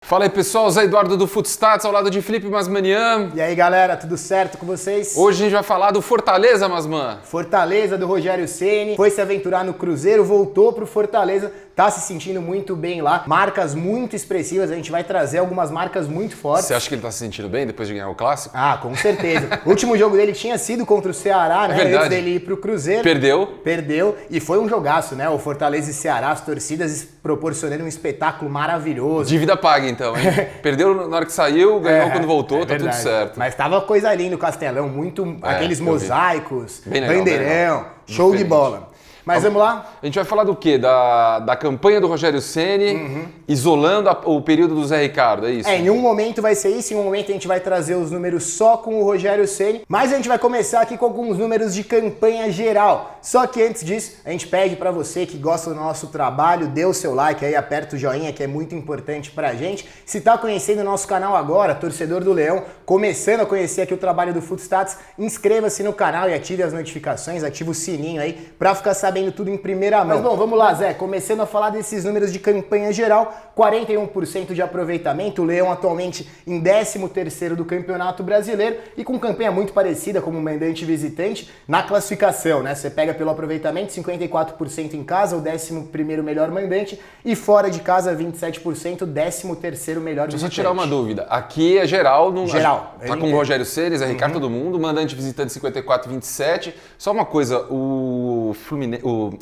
Fala aí pessoal, Zé Eduardo do Footstats ao lado de Felipe Masmanian. E aí galera, tudo certo com vocês? Hoje a gente vai falar do Fortaleza, Masman. Fortaleza do Rogério Ceni, foi se aventurar no Cruzeiro, voltou pro Fortaleza, tá se sentindo muito bem lá. Marcas muito expressivas, a gente vai trazer algumas marcas muito fortes. Você acha que ele tá se sentindo bem depois de ganhar o Clássico? Ah, com certeza. O último jogo dele tinha sido contra o Ceará, né? Verdade. Antes dele ir pro Cruzeiro. Perdeu e foi um jogaço, né? O Fortaleza e Ceará, as torcidas proporcionando um espetáculo maravilhoso. Dívida paga então, hein? Perdeu na hora que saiu, ganhou quando voltou, tá tudo certo. Mas tava coisa linda no Castelão, muito aqueles mosaicos, legal, bandeirão, show de bola. Mas vamos lá? A gente vai falar do quê? Da campanha do Rogério Ceni, isolando o período do Zé Ricardo, é isso? Em um momento vai ser isso, em um momento a gente vai trazer os números só com o Rogério Ceni, mas a gente vai começar aqui com alguns números de campanha geral. Só que antes disso, a gente pede pra você que gosta do nosso trabalho, dê o seu like aí, aperta o joinha que é muito importante pra gente. Se tá conhecendo o nosso canal agora, torcedor do Leão, começando a conhecer aqui o trabalho do Footstats, inscreva-se no canal e ative as notificações, ative o sininho aí pra ficar sabendo tudo em primeira mão. Mas bom, vamos lá, Zé. Começando a falar desses números de campanha geral, 41% de aproveitamento, o Leão atualmente em 13º do Campeonato Brasileiro e com campanha muito parecida como mandante e visitante na classificação, né? Você pega pelo aproveitamento, 54% em casa, o 11º melhor mandante e fora de casa, 27%, 13º melhor visitante. Deixa eu só tirar uma dúvida. Aqui é geral. Geral. Tá com o Rogério Ceni, Zé Ricardo, todo mundo, mandante e visitante 54, 27. Só uma coisa, o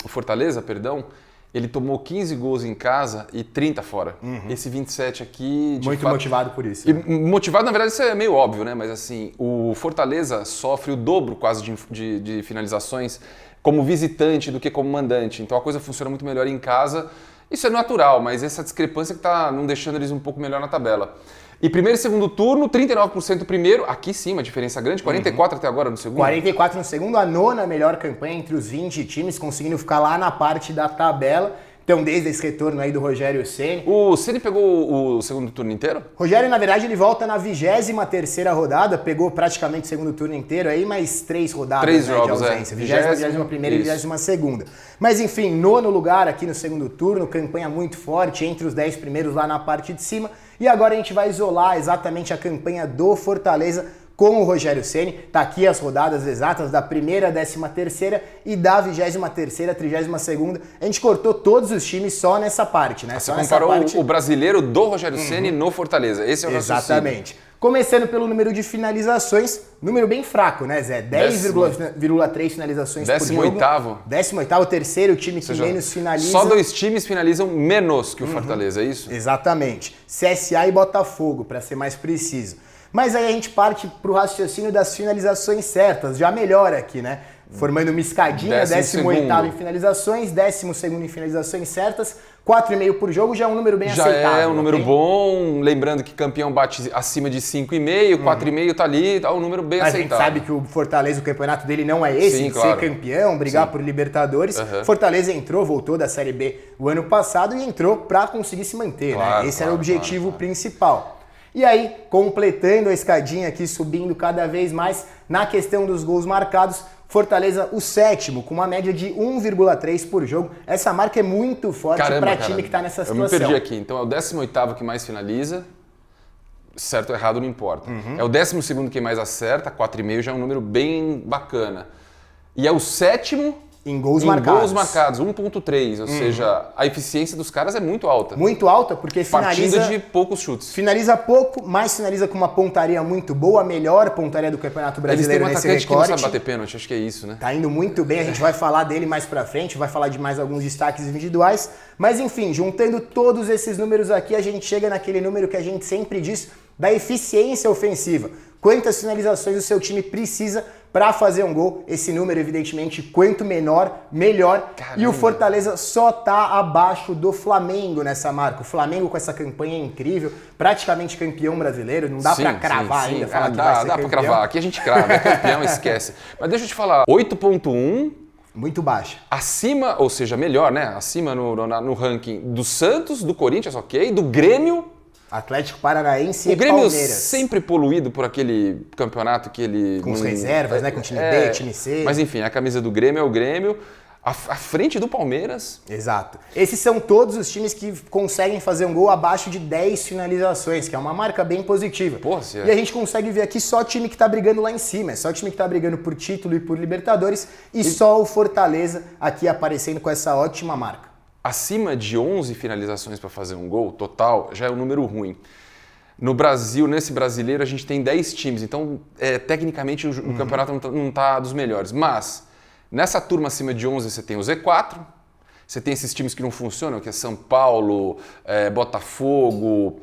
Fortaleza, ele tomou 15 gols em casa e 30 fora. Esse 27 aqui... Muito fato, motivado por isso. E motivado, na verdade, isso é meio óbvio, né? Mas assim, o Fortaleza sofre o dobro quase de finalizações como visitante do que como mandante. Então a coisa funciona muito melhor em casa. Isso é natural, mas essa discrepância que tá não deixando eles um pouco melhor na tabela. E primeiro e segundo turno, 39% primeiro, aqui sim, uma diferença grande, 44% até agora no segundo. 44% no segundo, a nona melhor campanha entre os 20 times, conseguindo ficar lá na parte da tabela. Então, desde esse retorno aí do Rogério Ceni. O Ceni pegou o segundo turno inteiro? Rogério, na verdade, ele volta na 23ª rodada, pegou praticamente o segundo turno inteiro aí, mais 3 rodadas 3 né, jogos, de ausência. 21ª e 22ª. Mas enfim, nono lugar aqui no segundo turno, campanha muito forte, entre os 10 primeiros lá na parte de cima. E agora a gente vai isolar exatamente a campanha do Fortaleza com o Rogério Ceni. Tá aqui as rodadas exatas da primeira, 13ª e da 23ª, 32ª. A gente cortou todos os times só nessa parte, né? Você comparou o brasileiro do Rogério Ceni no Fortaleza. Esse é o raciocínio. Exatamente. Começando pelo número de finalizações, número bem fraco, né, Zé? 10,3 finalizações por jogo. 18º, terceiro time que menos finaliza. Só 2 times finalizam menos que o Fortaleza, é isso? Exatamente. CSA e Botafogo, para ser mais preciso. Mas aí a gente parte pro raciocínio das finalizações certas, já melhora aqui, né? Formando uma escadinha, 18º em finalizações, 12º em finalizações certas, 4,5 por jogo já é um número bem aceitável. Já é um número bom, lembrando que campeão bate acima de 5,5, 4,5 tá ali, tá um número bem aceitável. A gente sabe que o Fortaleza, o campeonato dele não é esse, de ser campeão, brigar por Libertadores. Fortaleza entrou, voltou da Série B o ano passado e entrou para conseguir se manter, né? Esse era o objetivo principal. E aí, completando a escadinha aqui, subindo cada vez mais na questão dos gols marcados, Fortaleza o 7º, com uma média de 1,3 por jogo. Essa marca é muito forte para time que está nessa situação. Eu me perdi aqui. Então é o 18º que mais finaliza. Certo ou errado não importa. É o 12º que mais acerta, 4,5 já é um número bem bacana. E é o 7º em gols marcados. 1,3, ou seja, a eficiência dos caras é muito alta. Muito alta, porque finaliza... Partindo de poucos chutes. Finaliza pouco, mas finaliza com uma pontaria muito boa, a melhor pontaria do Campeonato Brasileiro nesse recorte. Eles têm um atacante que não sabe bater pênalti, acho que é isso, né? Tá indo muito bem, a gente vai falar dele mais pra frente, vai falar de mais alguns destaques individuais. Mas enfim, juntando todos esses números aqui, a gente chega naquele número que a gente sempre diz da eficiência ofensiva. Quantas finalizações o seu time precisa para fazer um gol? Esse número, evidentemente, quanto menor, melhor. Caramba. E o Fortaleza só tá abaixo do Flamengo nessa marca. O Flamengo com essa campanha incrível, praticamente campeão brasileiro. Não dá para cravar ainda, falar que vai ser dá campeão. Pra cravar. Aqui a gente crava, é campeão, esquece. Mas deixa eu te falar, 8,1... Muito baixa. Acima, ou seja, melhor, né? Acima no ranking do Santos, do Corinthians, ok, do Grêmio... Atlético Paranaense e Grêmio Palmeiras. Sempre poluído por aquele campeonato que ele... Com os reservas, né? Com time B, time C. Mas enfim, a camisa do Grêmio é o Grêmio. à frente do Palmeiras. Exato. Esses são todos os times que conseguem fazer um gol abaixo de 10 finalizações, que é uma marca bem positiva. Pô, E a gente consegue ver aqui só time que tá brigando lá em cima, é só time que tá brigando por título e por Libertadores, e só o Fortaleza aqui aparecendo com essa ótima marca. Acima de 11 finalizações para fazer um gol total já é um número ruim. No Brasil, nesse brasileiro, a gente tem 10 times, então tecnicamente o campeonato não tá dos melhores. Mas nessa turma acima de 11 você tem o Z4, você tem esses times que não funcionam, que é São Paulo, Botafogo,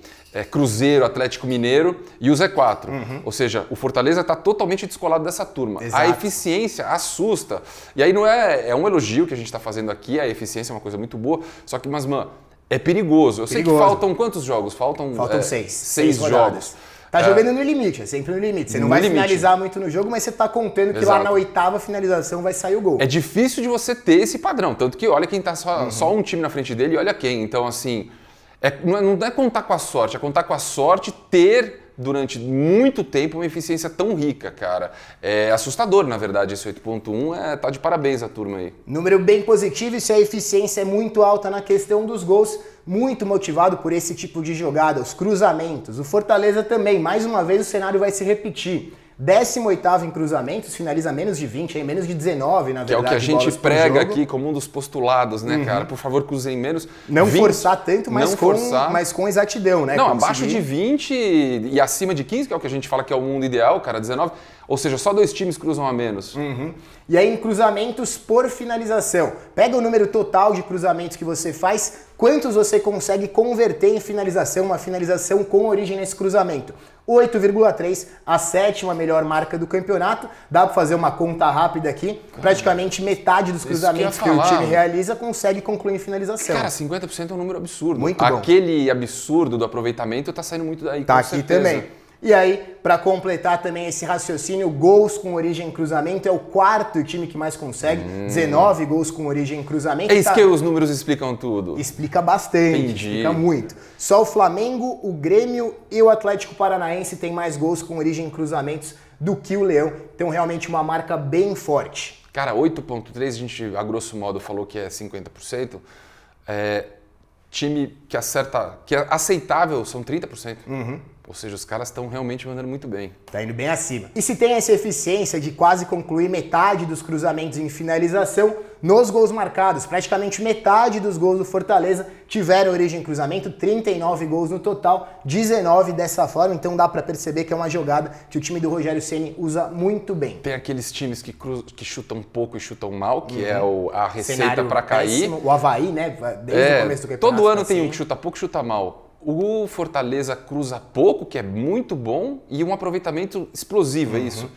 Cruzeiro, Atlético Mineiro e o Z4. Ou seja, o Fortaleza está totalmente descolado dessa turma. Exato. A eficiência assusta. E aí não é um elogio que a gente está fazendo aqui, a eficiência é uma coisa muito boa, só que, mano, é perigoso. Eu sei que faltam quantos jogos? Faltam 6. 6 jogos. Tá jogando no limite, é sempre no limite. Você não vai finalizar muito no jogo, mas você tá contando que lá na 8ª finalização vai sair o gol. É difícil de você ter esse padrão, tanto que olha quem tá só um time na frente dele e olha quem. Então, assim, não é contar com a sorte, é contar com a sorte ter durante muito tempo uma eficiência tão rica, cara. É assustador, na verdade, esse 8.1 tá de parabéns a turma aí. Número bem positivo, e se a eficiência é muito alta na questão dos gols, muito motivado por esse tipo de jogada, os cruzamentos. O Fortaleza também, mais uma vez o cenário vai se repetir. 18º em cruzamentos, finaliza menos de 20, menos de 19, na verdade. Que é o que a gente prega aqui como um dos postulados, né, cara? Por favor, cruzem menos. Não 20, forçar tanto, mas com exatidão, né? Não, abaixo de 20 e acima de 15, que é o que a gente fala que é o mundo ideal, cara, 19. Ou seja, só 2 times cruzam a menos. E aí, em cruzamentos por finalização. Pega o número total de cruzamentos que você faz, quantos você consegue converter em finalização, uma finalização com origem nesse cruzamento. 8,3, a 7ª melhor marca do campeonato. Dá para fazer uma conta rápida aqui. Praticamente metade dos cruzamentos que o time realiza consegue concluir em finalização. Cara, 50% é um número absurdo. Muito bom. Aquele absurdo do aproveitamento tá saindo muito daí, tá com aqui certeza. Também. E aí, para completar também esse raciocínio, gols com origem em cruzamento é o 4º time que mais consegue, 19 gols com origem em cruzamento. É isso que os números explicam tudo. Explica bastante, explica muito. Só o Flamengo, o Grêmio e o Atlético Paranaense têm mais gols com origem em cruzamentos do que o Leão. Então, realmente uma marca bem forte. Cara, 8.3, a gente, a grosso modo, falou que é 50%. Time que acerta, que é aceitável, são 30%. Ou seja, os caras estão realmente mandando muito bem. Tá indo bem acima. E se tem essa eficiência de quase concluir metade dos cruzamentos em finalização, nos gols marcados, praticamente metade dos gols do Fortaleza tiveram origem em cruzamento, 39 gols no total, 19 dessa forma, então dá pra perceber que é uma jogada que o time do Rogério Ceni usa muito bem. Tem aqueles times que chutam pouco e chutam mal, que é a receita para cair. Péssimo. O Avaí, né, desde o começo do campeonato. Todo ano tem um que chuta pouco e chuta mal. O Fortaleza cruza pouco, que é muito bom, e um aproveitamento explosivo, é isso.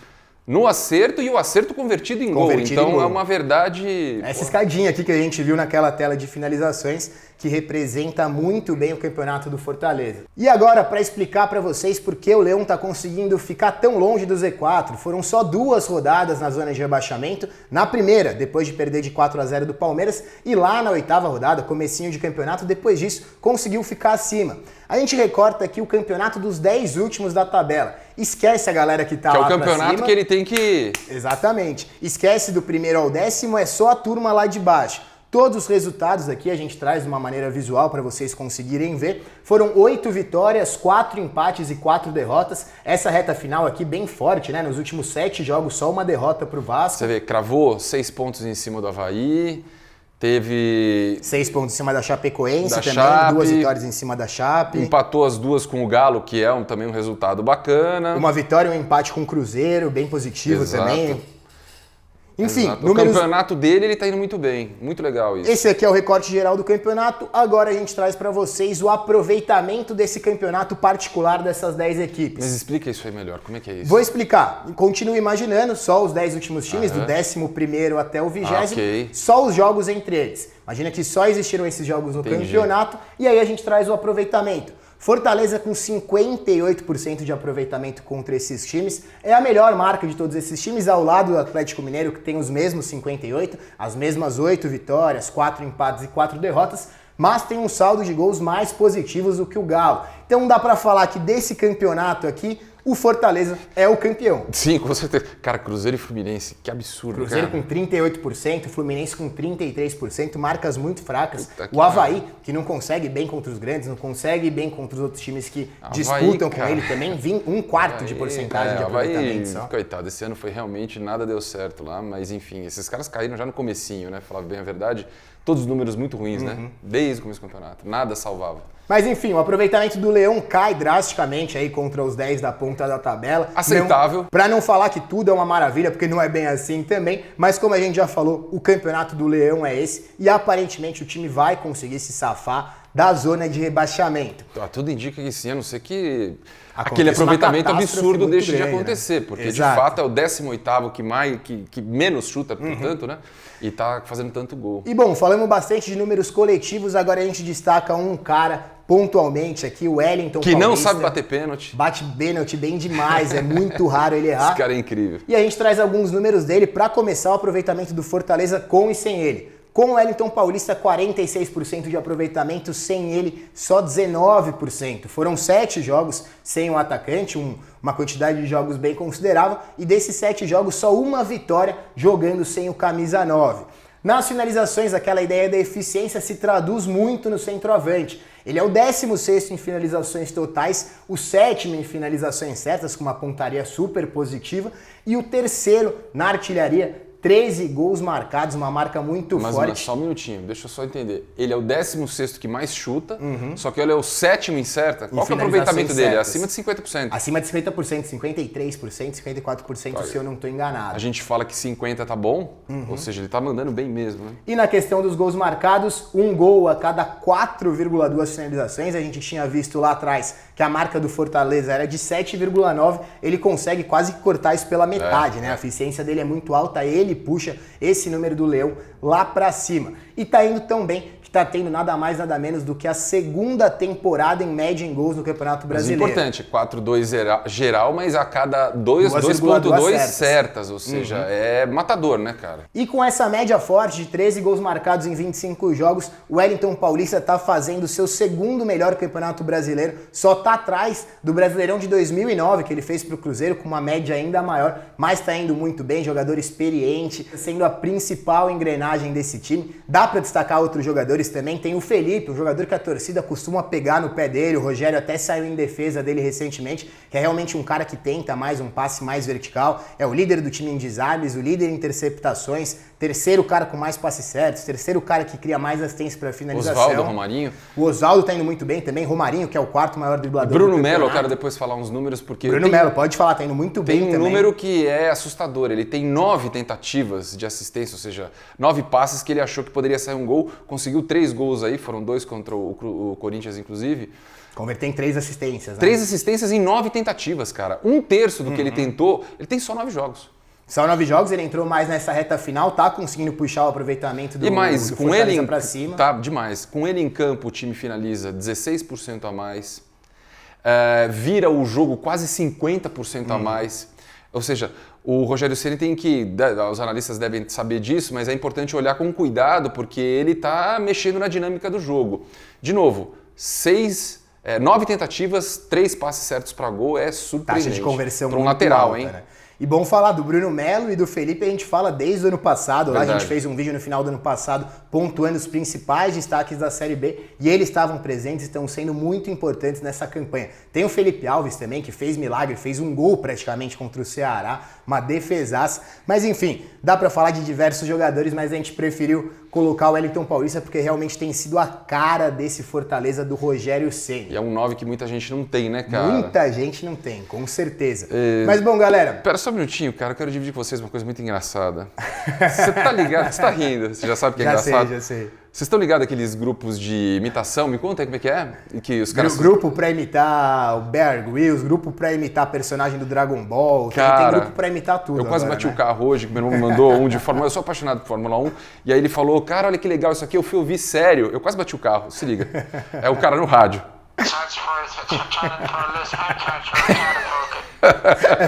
No acerto e o acerto convertido em gol. Então é uma verdade... Essa escadinha aqui que a gente viu naquela tela de finalizações que representa muito bem o campeonato do Fortaleza. E agora, para explicar para vocês por que o Leão está conseguindo ficar tão longe do Z4, foram só 2 rodadas na zona de rebaixamento. Na primeira, depois de perder de 4-0 do Palmeiras, e lá na 8ª rodada, comecinho de campeonato, depois disso, conseguiu ficar acima. A gente recorta aqui o campeonato dos 10 últimos da tabela. Esquece a galera que tá lá pra cima. Que é o campeonato que ele tem que... Exatamente. Esquece do 1º ao 10º, é só a turma lá de baixo. Todos os resultados aqui a gente traz de uma maneira visual para vocês conseguirem ver. Foram 8 vitórias, 4 empates e 4 derrotas. Essa reta final aqui bem forte, né? Nos últimos 7 jogos, só uma derrota pro Vasco. Você vê, cravou 6 pontos em cima do Avaí, teve... 6 pontos em cima da Chapecoense também, 2 vitórias em cima da Chape. Empatou as 2 com o Galo, que é também um resultado bacana. Uma vitória e um empate com o Cruzeiro, bem positivo. Exato. Também. Enfim, o campeonato dele, ele tá indo muito bem. Muito legal isso. Esse aqui é o recorte geral do campeonato. Agora a gente traz para vocês o aproveitamento desse campeonato particular dessas 10 equipes. Mas explica isso aí melhor. Como é que é isso? Vou explicar. Continue imaginando só os 10 últimos times, do 11º até o 20º. Okay. Só os jogos entre eles. Imagina que só existiram esses jogos no campeonato. E aí a gente traz o aproveitamento. Fortaleza com 58% de aproveitamento contra esses times. É a melhor marca de todos esses times, ao lado do Atlético Mineiro, que tem os mesmos 58%, as mesmas 8 vitórias, 4 empates e 4 derrotas, mas tem um saldo de gols mais positivos do que o Galo. Então dá pra falar que desse campeonato aqui, o Fortaleza é o campeão. Sim, com certeza. Cara, Cruzeiro e Fluminense, que absurdo, Cruzeiro cara. com 38%, Fluminense com 33%, marcas muito fracas. Puta que O Avaí, que não consegue bem contra os grandes, não consegue bem contra os outros times que disputam com ele também, 1/4 de porcentagem de aproveitamento só. Coitado, esse ano foi realmente, nada deu certo lá, mas enfim, esses caras caíram já no comecinho, né? Falar bem a verdade, todos os números muito ruins, né? Desde o começo do campeonato, nada salvava. Mas enfim, o aproveitamento do Leão cai drasticamente aí contra os 10 da ponta da tabela. Aceitável. Para não falar que tudo é uma maravilha, porque não é bem assim também, mas como a gente já falou, o campeonato do Leão é esse e aparentemente o time vai conseguir se safar da zona de rebaixamento. Tudo indica que sim, a não ser que Acontece aquele aproveitamento uma catástrofe absurdo muito deixe de grande, acontecer, né? porque Exato. de fato é o 18º que menos chuta, portanto, né? E tá fazendo tanto gol. E bom, falamos bastante de números coletivos, agora a gente destaca um cara pontualmente aqui, o Wellington Que Paulista. não sabe bater pênalti. Bate pênalti bem demais, é muito raro ele errar. Esse cara é incrível. E a gente traz alguns números dele para começar o aproveitamento do Fortaleza com e sem ele. Com o Wellington Paulista, 46% de aproveitamento, sem ele, só 19%. Foram 7 jogos sem o atacante, uma quantidade de jogos bem considerável, e desses 7 jogos, só uma vitória jogando sem o camisa 9. Nas finalizações, aquela ideia da eficiência se traduz muito no centroavante. Ele é o 16º em finalizações totais, o 7º em finalizações certas, com uma pontaria super positiva, e o 3º na artilharia, 13 gols marcados, uma marca muito forte. Mas só um minutinho, deixa eu só entender. Ele é o 16º que mais chuta, só que ele é o 7º em certa. Qual que é o aproveitamento dele? É acima de 50%. Acima de 50%, 53%, 54%, se eu não estou enganado. A gente fala que 50 tá bom, ou seja, ele tá mandando bem mesmo, né? E na questão dos gols marcados, um gol a cada 4,2 finalizações. A gente tinha visto lá atrás que a marca do Fortaleza era de 7,9. Ele consegue quase cortar isso pela metade, né? A eficiência dele é muito alta, ele puxa esse número do Leão lá pra cima. E tá indo tão bem que tá tendo nada mais, nada menos do que a segunda temporada em média em gols no Campeonato Brasileiro. Mas importante, 4,2 geral, mas a cada 2,2 certas, ou seja, é matador, né, cara? E com essa média forte de 13 gols marcados em 25 jogos, o Wellington Paulista tá fazendo o seu segundo melhor Campeonato Brasileiro, só tá atrás do Brasileirão de 2009, que ele fez pro Cruzeiro, com uma média ainda maior, mas tá indo muito bem, jogador experiente, sendo a principal engrenagem desse time. Dá pra destacar outros jogadores também, tem o Felipe, um jogador que a torcida costuma pegar no pé dele, o Rogério até saiu em defesa dele recentemente, que é realmente um cara que tenta mais um passe mais vertical, é o líder do time em desarmes, o líder em interceptações, terceiro cara com mais passes certos, terceiro cara que cria mais assistência para finalização. Osvaldo, Romarinho. O Osvaldo tá indo muito bem também, Romarinho, que é o quarto maior driblador Bruno do Melo, eu campeonato. quero depois falar uns números, porque... Bruno Melo, pode falar, tá indo muito bem Tem um também. número que é assustador, ele tem 9 tentativas de assistência, ou seja, 9 passes que ele achou que poderia sair um gol, conseguiu 3 gols aí, foram 2 contra o Corinthians, inclusive. Converter em 3 assistências, né? 3 assistências em 9 tentativas, cara. Um terço do que ele tentou, ele tem só 9 jogos. Só 9 jogos, ele entrou mais nessa reta final, tá conseguindo puxar o aproveitamento do, E mais, do com ele Fortaleza pra cima. Tá demais. Com ele em campo, o time finaliza 16% a mais. Vira o jogo quase 50% a mais. Ou seja, o Rogério Ceni tem que... Os analistas devem saber disso, mas é importante olhar com cuidado, porque ele tá mexendo na dinâmica do jogo. De novo, 9 tentativas, 3 passes certos para gol é surpreendente. Taxa de conversão pra um muito lateral, alta, hein? né? E bom falar do Bruno Melo e do Felipe, a gente fala desde o ano passado. Lá a Verdade. gente fez um vídeo no final do ano passado pontuando os principais destaques da Série B e eles estavam presentes e estão sendo muito importantes nessa campanha. Tem o Felipe Alves também, que fez milagre, fez um gol praticamente contra o Ceará, uma defesaça. Mas enfim, dá pra falar de diversos jogadores, mas a gente preferiu colocar o Wellington Paulista porque realmente tem sido a cara desse Fortaleza do Rogério Ceni. E é um 9 que muita gente não tem, né, cara? Muita gente não tem, com certeza. Mas bom, galera... Pera só um minutinho, cara, eu quero dividir com vocês uma coisa muito engraçada. Você tá ligado? Você tá rindo, você já sabe que é engraçado? Já sei. Vocês estão ligados àqueles grupos de imitação? Me conta aí como é que é. E que os caras... Grupo pra imitar o Bear Grylls, grupo pra imitar personagem do Dragon Ball, Cara, tem grupo pra imitar tudo. Eu quase agora, bati né? o carro hoje, que meu irmão me mandou um de Fórmula 1. Eu sou apaixonado por Fórmula 1. E aí ele falou, cara, olha que legal isso aqui. Eu fui ouvir sério. Eu quase bati o carro, se liga. É o cara no rádio.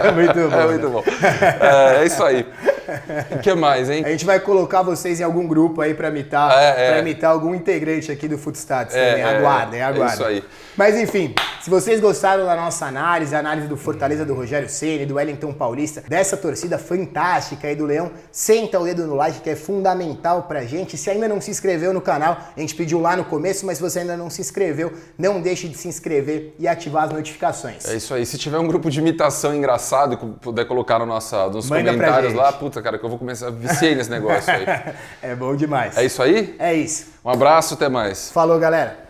É muito bom. É muito bom. É isso aí. O que mais, hein? A gente vai colocar vocês em algum grupo aí pra imitar algum integrante aqui do Footstats também. Aguardem. É isso aí. Mas enfim, se vocês gostaram da nossa análise, a análise do Fortaleza do Rogério Ceni, do Wellington Paulista, dessa torcida fantástica aí do Leão, senta o dedo no like que é fundamental pra gente. Se ainda não se inscreveu no canal, a gente pediu lá no começo, mas se você ainda não se inscreveu, não deixe de se inscrever e ativar as notificações. É isso aí. Se tiver um grupo de imitação engraçado e puder colocar nos comentários lá, puta, cara, que eu vou começar a viciar nesse negócio aí. É bom demais. É isso aí? É isso. Um abraço, até mais. Falou, galera.